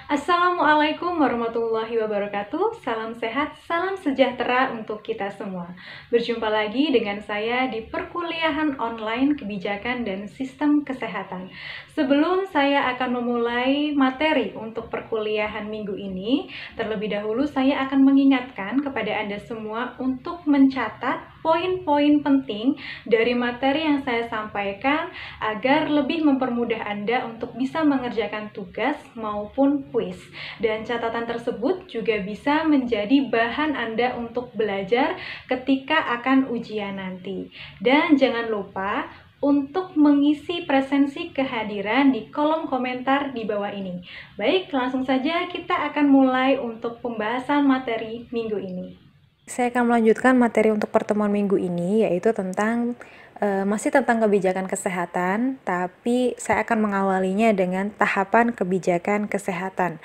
Assalamualaikum warahmatullahi wabarakatuh. Salam sehat, salam sejahtera untuk kita semua. Berjumpa lagi dengan saya di perkuliahan online kebijakan dan sistem kesehatan. Sebelum saya akan memulai materi untuk perkuliahan minggu ini, terlebih dahulu saya akan mengingatkan kepada Anda semua untuk mencatat poin-poin penting dari materi yang saya sampaikan agar lebih mempermudah Anda untuk bisa mengerjakan tugas maupun kuis. Dan catatan tersebut juga bisa menjadi bahan Anda untuk belajar ketika akan ujian nanti. Dan jangan lupa untuk mengisi presensi kehadiran di kolom komentar di bawah ini. Baik, langsung saja kita akan mulai untuk pembahasan materi minggu ini. Saya akan melanjutkan materi untuk pertemuan minggu ini, yaitu masih tentang kebijakan kesehatan, tapi saya akan mengawalinya dengan tahapan kebijakan kesehatan.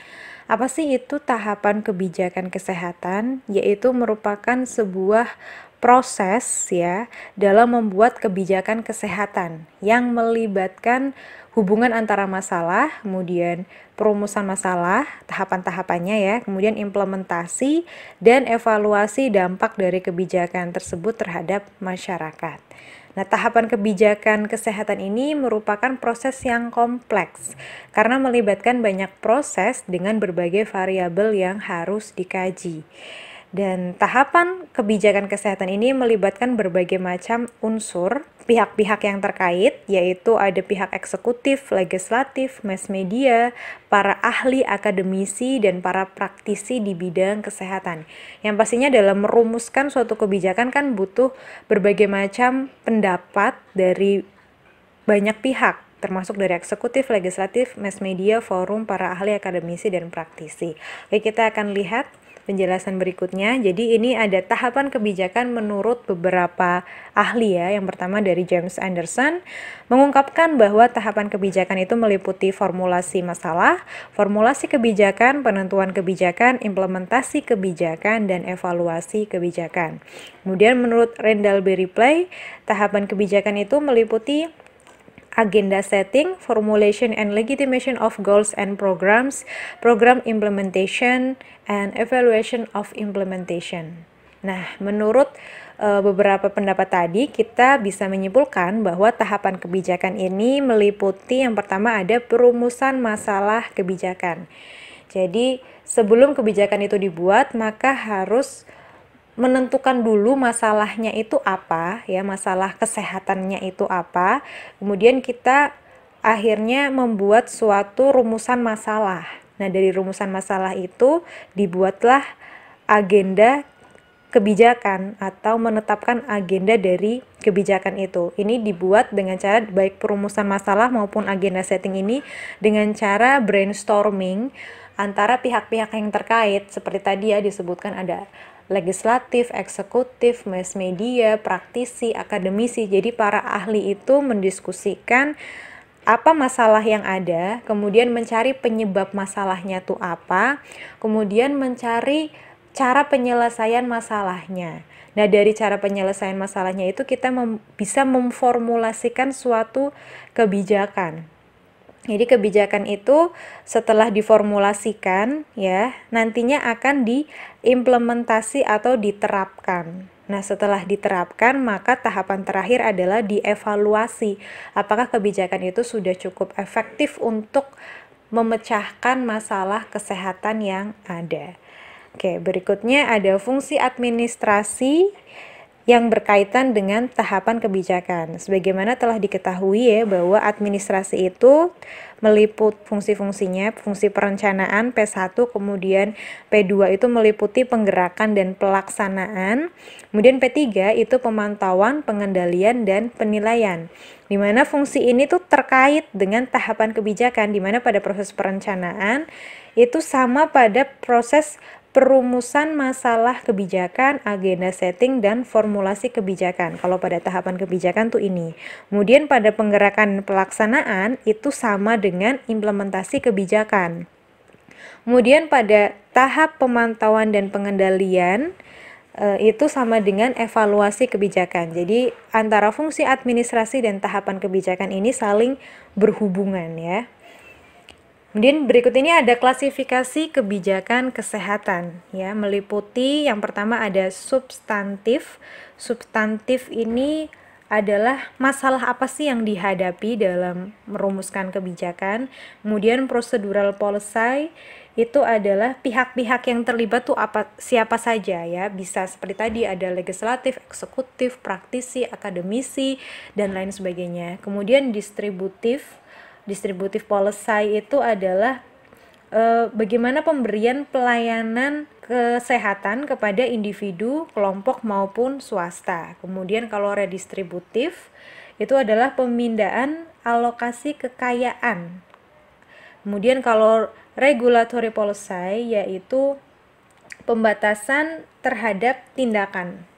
Apa sih itu tahapan kebijakan kesehatan? Yaitu merupakan sebuah proses ya dalam membuat kebijakan kesehatan yang melibatkan hubungan antara masalah, kemudian perumusan masalah, tahapan-tahapannya ya, kemudian implementasi dan evaluasi dampak dari kebijakan tersebut terhadap masyarakat. Nah, tahapan kebijakan kesehatan ini merupakan proses yang kompleks karena melibatkan banyak proses dengan berbagai variabel yang harus dikaji. Dan tahapan kebijakan kesehatan ini melibatkan berbagai macam unsur, pihak-pihak yang terkait, yaitu ada pihak eksekutif, legislatif, mass media, para ahli akademisi, dan para praktisi di bidang kesehatan. Yang pastinya dalam merumuskan suatu kebijakan kan butuh berbagai macam pendapat dari banyak pihak, termasuk dari eksekutif, legislatif, mass media, forum, para ahli akademisi, dan praktisi. Oke, kita akan lihat penjelasan berikutnya. Jadi ini ada tahapan kebijakan menurut beberapa ahli ya. Yang pertama dari James Anderson mengungkapkan bahwa tahapan kebijakan itu meliputi formulasi masalah, formulasi kebijakan, penentuan kebijakan, implementasi kebijakan, dan evaluasi kebijakan. Kemudian menurut Randall Berry-Play, tahapan kebijakan itu meliputi agenda setting, formulation and legitimation of goals and programs, program implementation, and evaluation of implementation. Nah, menurut beberapa pendapat tadi, kita bisa menyimpulkan bahwa tahapan kebijakan ini meliputi yang pertama ada perumusan masalah kebijakan. Jadi, sebelum kebijakan itu dibuat, maka harus menentukan dulu masalahnya itu apa ya, masalah kesehatannya itu apa, kemudian kita akhirnya membuat suatu rumusan masalah. Nah, dari rumusan masalah itu dibuatlah agenda kebijakan atau menetapkan agenda dari kebijakan itu. Ini dibuat dengan cara baik perumusan masalah maupun agenda setting ini dengan cara brainstorming antara pihak-pihak yang terkait, seperti tadi ya disebutkan ada legislatif, eksekutif, mass media, praktisi, akademisi. Jadi para ahli itu mendiskusikan apa masalah yang ada, kemudian mencari penyebab masalahnya itu apa, kemudian mencari cara penyelesaian masalahnya. Nah, dari cara penyelesaian masalahnya itu kita bisa memformulasikan suatu kebijakan. Jadi kebijakan itu setelah diformulasikan ya, nantinya akan diimplementasi atau diterapkan. Nah, setelah diterapkan, maka tahapan terakhir adalah dievaluasi. Apakah kebijakan itu sudah cukup efektif untuk memecahkan masalah kesehatan yang ada. Oke, berikutnya ada fungsi administrasi yang berkaitan dengan tahapan kebijakan. Sebagaimana telah diketahui ya bahwa administrasi itu meliput fungsi-fungsinya, fungsi perencanaan P1, kemudian P2 itu meliputi penggerakan dan pelaksanaan, kemudian P3 itu pemantauan, pengendalian, dan penilaian. Di mana fungsi ini tuh terkait dengan tahapan kebijakan, di mana pada proses perencanaan itu sama pada proses perumusan masalah kebijakan, agenda setting, dan formulasi kebijakan. Kalau pada tahapan kebijakan tuh ini. Kemudian pada penggerakan pelaksanaan itu sama dengan implementasi kebijakan. Kemudian pada tahap pemantauan dan pengendalian itu sama dengan evaluasi kebijakan. Jadi antara fungsi administrasi dan tahapan kebijakan ini saling berhubungan ya. Kemudian berikut ini ada klasifikasi kebijakan kesehatan ya, meliputi yang pertama ada substantif. Substantif ini adalah masalah apa sih yang dihadapi dalam merumuskan kebijakan. Kemudian procedural policy itu adalah pihak-pihak yang terlibat tuh siapa saja ya, bisa seperti tadi ada legislatif, eksekutif, praktisi, akademisi dan lain sebagainya. Kemudian distributif policy itu adalah bagaimana pemberian pelayanan kesehatan kepada individu, kelompok maupun swasta. Kemudian kalau redistributif itu adalah pemindahan alokasi kekayaan. Kemudian kalau regulatory policy yaitu pembatasan terhadap tindakan.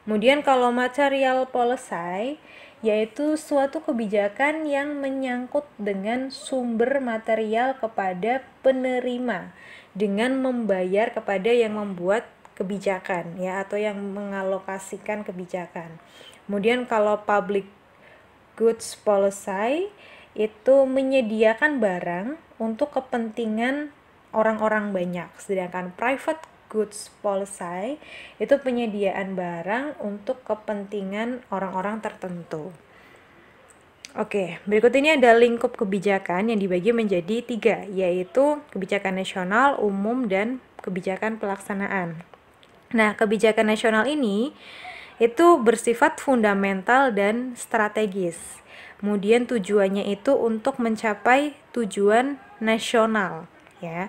Kemudian kalau material policy yaitu suatu kebijakan yang menyangkut dengan sumber material kepada penerima dengan membayar kepada yang membuat kebijakan ya, atau yang mengalokasikan kebijakan. Kemudian kalau public goods policy itu menyediakan barang untuk kepentingan orang-orang banyak, sedangkan private goods policy itu penyediaan barang untuk kepentingan orang-orang tertentu. Oke, berikut ini ada lingkup kebijakan yang dibagi menjadi 3, yaitu kebijakan nasional, umum, dan kebijakan pelaksanaan. Nah, kebijakan nasional ini itu bersifat fundamental dan strategis. Kemudian tujuannya itu untuk mencapai tujuan nasional, ya.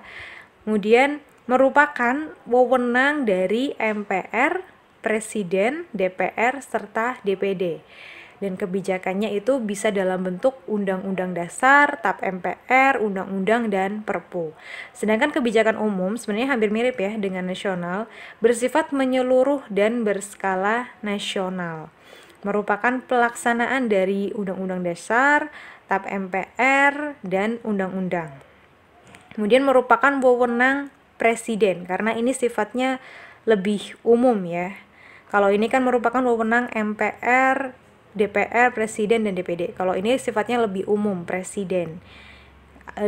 Kemudian merupakan wewenang dari MPR, Presiden, DPR, serta DPD. Dan kebijakannya itu bisa dalam bentuk Undang-Undang Dasar, TAP MPR, Undang-Undang, dan Perpu. Sedangkan kebijakan umum sebenarnya hampir mirip ya dengan nasional, bersifat menyeluruh dan berskala nasional. Merupakan pelaksanaan dari Undang-Undang Dasar, TAP MPR, dan Undang-Undang. Kemudian merupakan wewenang Presiden, karena ini sifatnya lebih umum ya. Kalau ini kan merupakan wewenang MPR, DPR, Presiden, dan DPD. Kalau ini sifatnya lebih umum, Presiden.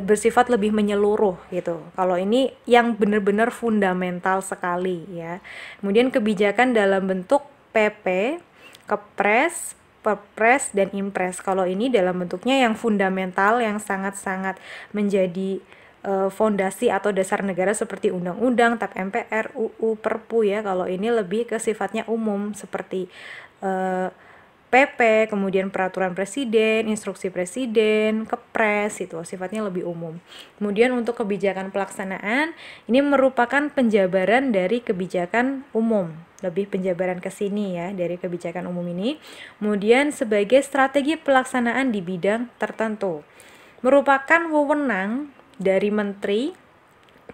Bersifat lebih menyeluruh gitu. Kalau ini yang benar-benar fundamental sekali ya. Kemudian kebijakan dalam bentuk PP, Kepres, Perpres, dan Impres. Kalau ini dalam bentuknya yang fundamental, yang sangat-sangat menjadi fondasi atau dasar negara seperti undang-undang, TAP MPR, UU, Perpu ya. Kalau ini lebih ke sifatnya umum seperti PP, kemudian peraturan presiden, instruksi presiden, Kepres, itu sifatnya lebih umum. Kemudian untuk kebijakan pelaksanaan, ini merupakan penjabaran dari kebijakan umum, lebih penjabaran ke sini ya dari kebijakan umum ini. Kemudian sebagai strategi pelaksanaan di bidang tertentu, merupakan wewenang dari menteri,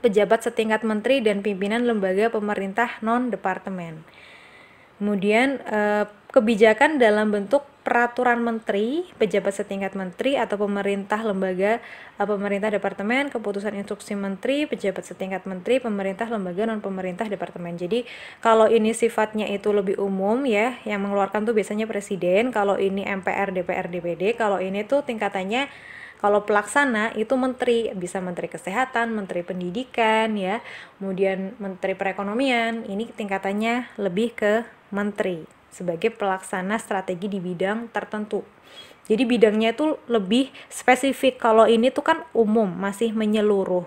pejabat setingkat menteri, dan pimpinan lembaga pemerintah non-departemen. Kemudian kebijakan dalam bentuk peraturan menteri, pejabat setingkat menteri, atau pemerintah lembaga, pemerintah departemen, keputusan instruksi menteri, pejabat setingkat menteri, pemerintah lembaga non-pemerintah departemen. Jadi kalau ini sifatnya itu lebih umum ya, yang mengeluarkan tuh biasanya presiden. Kalau ini MPR, DPR, DPD. Kalau ini tuh tingkatannya, kalau pelaksana itu menteri, bisa menteri kesehatan, menteri pendidikan ya, kemudian menteri perekonomian. Ini tingkatannya lebih ke menteri sebagai pelaksana strategi di bidang tertentu. Jadi bidangnya itu lebih spesifik. Kalau ini tuh kan umum, masih menyeluruh.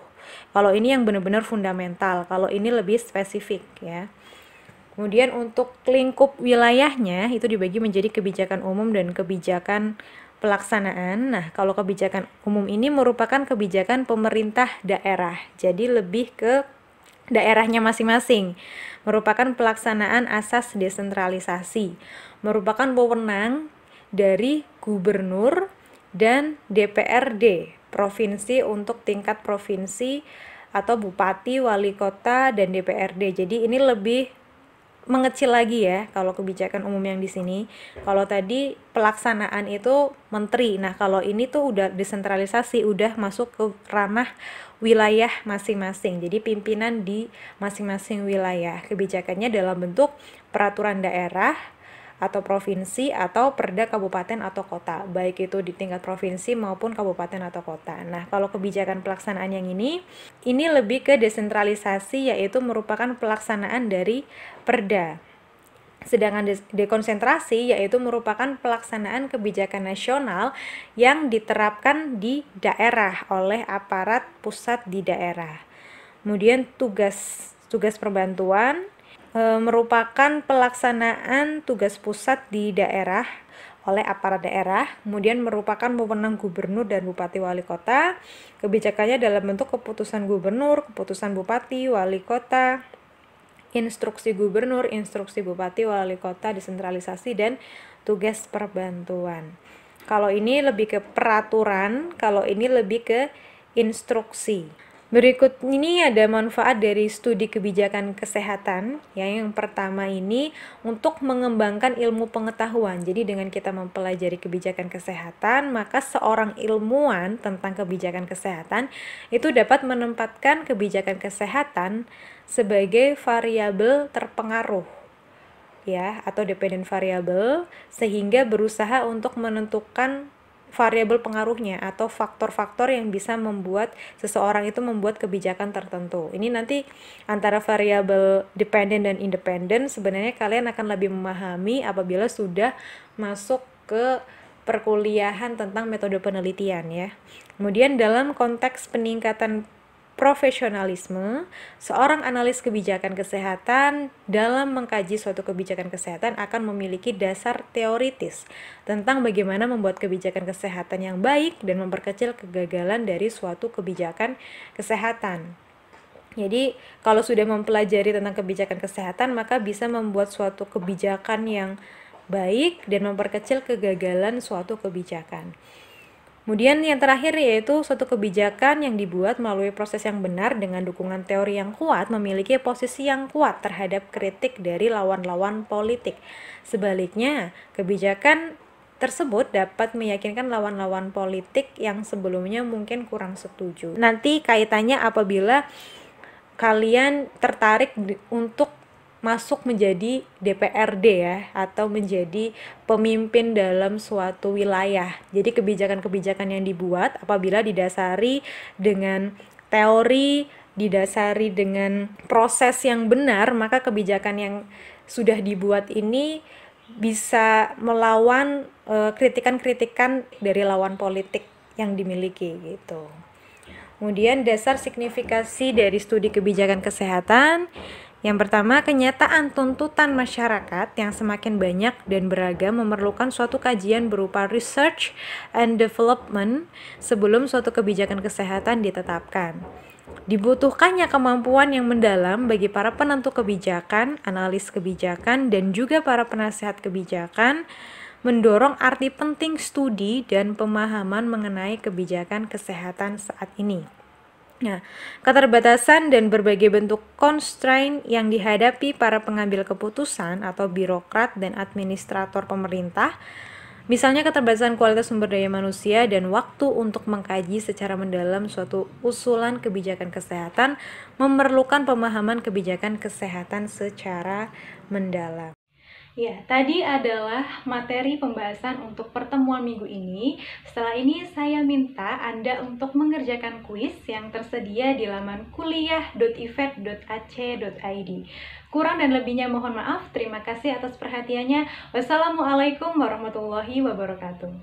Kalau ini yang benar-benar fundamental. Kalau ini lebih spesifik ya. Kemudian untuk lingkup wilayahnya itu dibagi menjadi kebijakan umum dan kebijakan pelaksanaan. Nah, kalau kebijakan umum ini merupakan kebijakan pemerintah daerah. Jadi lebih ke daerahnya masing-masing. Merupakan pelaksanaan asas desentralisasi. Merupakan wewenang dari gubernur dan DPRD provinsi untuk tingkat provinsi atau bupati, wali kota, dan DPRD. Jadi ini lebih mengecil lagi ya kalau kebijakan umum yang di sini. Kalau tadi pelaksanaan itu menteri. Nah, kalau ini tuh udah desentralisasi, udah masuk ke ranah wilayah masing-masing. Jadi pimpinan di masing-masing wilayah. Kebijakannya dalam bentuk peraturan daerah atau provinsi atau perda kabupaten atau kota, baik itu di tingkat provinsi maupun kabupaten atau kota. Nah, kalau kebijakan pelaksanaan yang ini lebih ke desentralisasi, yaitu merupakan pelaksanaan dari perda. Sedangkan dekonsentrasi yaitu merupakan pelaksanaan kebijakan nasional yang diterapkan di daerah oleh aparat pusat di daerah. Kemudian tugas perbantuan merupakan pelaksanaan tugas pusat di daerah oleh aparat daerah, kemudian merupakan wewenang gubernur dan bupati wali kota. Kebijakannya dalam bentuk keputusan gubernur, keputusan bupati, wali kota, instruksi gubernur, instruksi bupati, wali kota, desentralisasi, dan tugas perbantuan. Kalau ini lebih ke peraturan, kalau ini lebih ke instruksi. Berikut ini ada manfaat dari studi kebijakan kesehatan. Yang pertama ini untuk mengembangkan ilmu pengetahuan. Jadi dengan kita mempelajari kebijakan kesehatan, maka seorang ilmuwan tentang kebijakan kesehatan itu dapat menempatkan kebijakan kesehatan sebagai variabel terpengaruh, ya, atau dependent variable, sehingga berusaha untuk menentukan variabel pengaruhnya atau faktor-faktor yang bisa membuat seseorang itu membuat kebijakan tertentu. Ini nanti antara variabel dependent dan independent sebenarnya kalian akan lebih memahami apabila sudah masuk ke perkuliahan tentang metode penelitian, ya. Kemudian dalam konteks peningkatan profesionalisme, seorang analis kebijakan kesehatan dalam mengkaji suatu kebijakan kesehatan akan memiliki dasar teoritis tentang bagaimana membuat kebijakan kesehatan yang baik dan memperkecil kegagalan dari suatu kebijakan kesehatan. Jadi, kalau sudah mempelajari tentang kebijakan kesehatan, maka bisa membuat suatu kebijakan yang baik dan memperkecil kegagalan suatu kebijakan. Kemudian yang terakhir yaitu suatu kebijakan yang dibuat melalui proses yang benar dengan dukungan teori yang kuat memiliki posisi yang kuat terhadap kritik dari lawan-lawan politik. Sebaliknya, kebijakan tersebut dapat meyakinkan lawan-lawan politik yang sebelumnya mungkin kurang setuju. Nanti kaitannya apabila kalian tertarik untuk masuk menjadi DPRD, ya, atau menjadi pemimpin dalam suatu wilayah. Jadi kebijakan-kebijakan yang dibuat apabila didasari dengan teori, didasari dengan proses yang benar, maka kebijakan yang sudah dibuat ini bisa melawan kritikan-kritikan dari lawan politik yang dimiliki gitu. Kemudian dasar signifikasi dari studi kebijakan kesehatan. Yang pertama, kenyataan tuntutan masyarakat yang semakin banyak dan beragam memerlukan suatu kajian berupa research and development sebelum suatu kebijakan kesehatan ditetapkan. Dibutuhkannya kemampuan yang mendalam bagi para penentu kebijakan, analis kebijakan, dan juga para penasihat kebijakan mendorong arti penting studi dan pemahaman mengenai kebijakan kesehatan saat ini. Nah, keterbatasan dan berbagai bentuk constraint yang dihadapi para pengambil keputusan atau birokrat dan administrator pemerintah, misalnya keterbatasan kualitas sumber daya manusia dan waktu untuk mengkaji secara mendalam suatu usulan kebijakan kesehatan, memerlukan pemahaman kebijakan kesehatan secara mendalam. Ya, tadi adalah materi pembahasan untuk pertemuan minggu ini. Setelah ini saya minta Anda untuk mengerjakan kuis yang tersedia di laman kuliah.ifed.ac.id. Kurang dan lebihnya mohon maaf. Terima kasih atas perhatiannya. Wassalamualaikum warahmatullahi wabarakatuh.